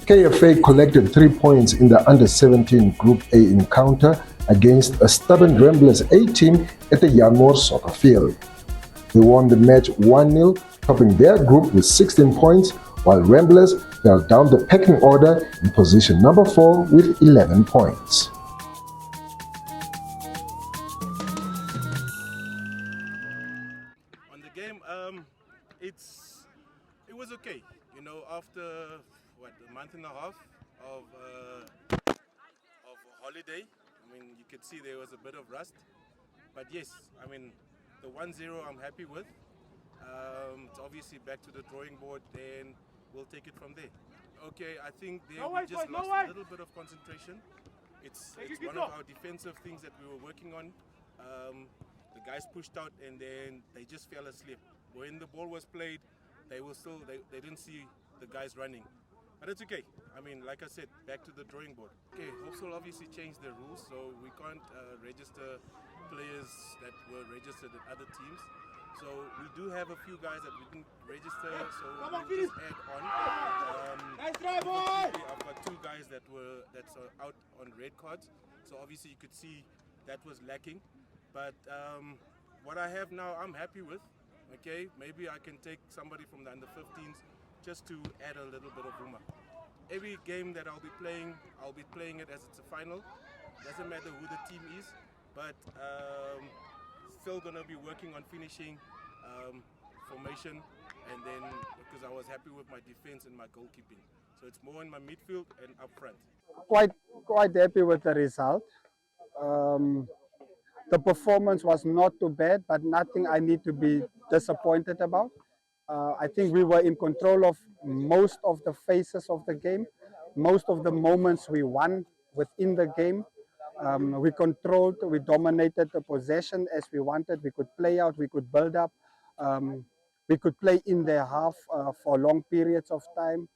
KFA collected 3 points in the Under-17 Group A encounter against a stubborn Ramblers A team at the Yanmore soccer field. They won the match 1-0, topping their group with 16 points, while Ramblers fell down the pecking order in position number 4 with 11 points. On the game, it was okay. You know, after a month and a half of holiday, I mean, you could see there was a bit of rust. But yes, I mean, the 1-0 I'm happy with. It's obviously back to the drawing board, then we'll take it from there. Okay, I think we just lost a little bit of concentration. It's one of our defensive things that we were working on. The guys pushed out and then they just fell asleep. When the ball was played, they didn't see the guys running. But it's okay. I mean, like I said, back to the drawing board. Okay, HopSol obviously changed the rules, so we can't register players that were registered at other teams. So we do have a few guys that we didn't register, so we'll just add on. I've got 2 guys that's out on red cards. So obviously you could see that was lacking. But what I have now, I'm happy with. Okay, maybe I can take somebody from the under-15s just to add a little bit of rumor. Every game that I'll be playing it as it's a final. Doesn't matter who the team is, but still gonna be working on finishing formation, and then because I was happy with my defense and my goalkeeping, so it's more in my midfield and up front. Quite happy with the result. The performance was not too bad, but nothing I need to be disappointed about. I think we were in control of most of the phases of the game. Most of the moments we won within the game. We controlled, we dominated the possession as we wanted. We could play out, we could build up. We could play in their half for long periods of time.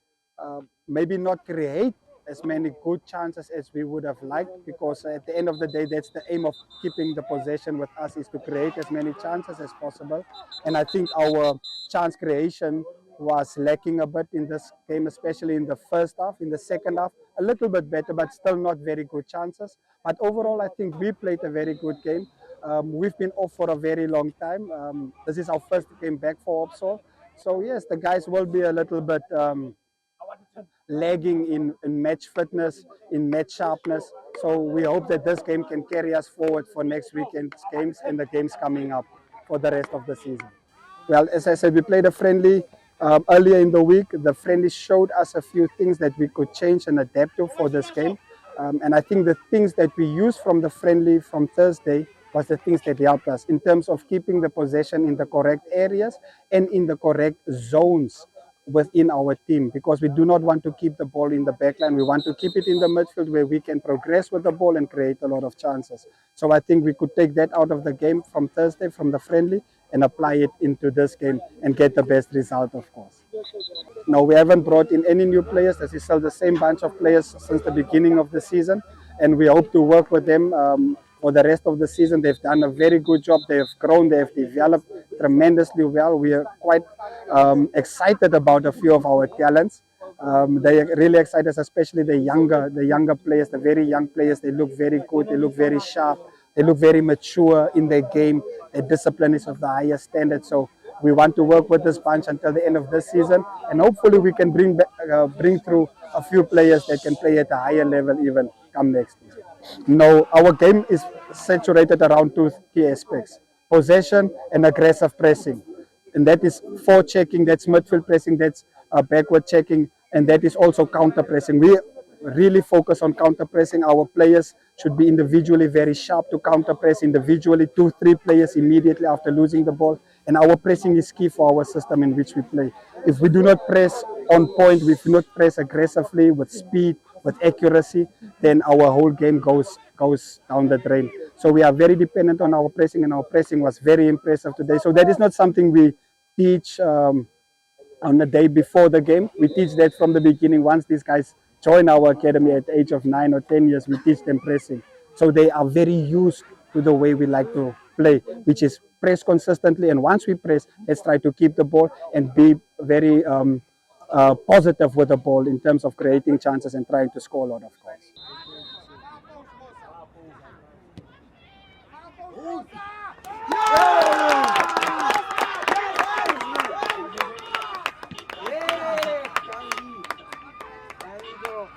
Maybe not create as many good chances as we would have liked, because at the end of the day, that's the aim of keeping the possession with us, is to create as many chances as possible. And I think our chance creation was lacking a bit in this game, especially in the first half. In the second half, a little bit better, but still not very good chances. But overall, I think we played a very good game. We've been off for a very long time. This is our first game back for HopSol. So yes, the guys will be a little bit lagging in match fitness, in match sharpness. So we hope that this game can carry us forward for next weekend's games and the games coming up for the rest of the season. Well, as I said, we played a friendly earlier in the week. The friendly showed us a few things that we could change and adapt to for this game. And I think the things that we used from the friendly from Thursday was the things that helped us in terms of keeping the possession in the correct areas and in the correct zones within our team, because we do not want to keep the ball in the backline. We want to keep it in the midfield where we can progress with the ball and create a lot of chances. So I think we could take that out of the game from Thursday, from the friendly, and apply it into this game and get the best result, of course. No, we haven't brought in any new players. This is still the same bunch of players since the beginning of the season, and we hope to work with them for the rest of the season. They've done a very good job. They have grown, they have developed tremendously well. We are quite excited about a few of our talents. They are really excited, especially the younger players, the very young players. They look very good, they look very sharp, they look very mature in their game. Their discipline is of the highest standard. So we want to work with this bunch until the end of this season, and hopefully we can bring through a few players that can play at a higher level even come next season. No, our game is saturated around 2 key aspects: possession and aggressive pressing. And that is forechecking, that's midfield pressing, that's backward checking, and that is also counter pressing. We really focus on counter pressing. Our players should be individually very sharp to counter press individually, 2-3 players immediately after losing the ball. And our pressing is key for our system in which we play. If we do not press on point, if we do not press aggressively with speed, with accuracy, then our whole game goes down the drain. So we are very dependent on our pressing, and our pressing was very impressive today. So that is not something we teach on the day before the game. We teach that from the beginning. Once these guys join our academy at the age of 9 or 10 years, we teach them pressing. So they are very used to the way we like to play, which is press consistently. And once we press, let's try to keep the ball and be very positive with the ball in terms of creating chances and trying to score a lot of goals. There we go.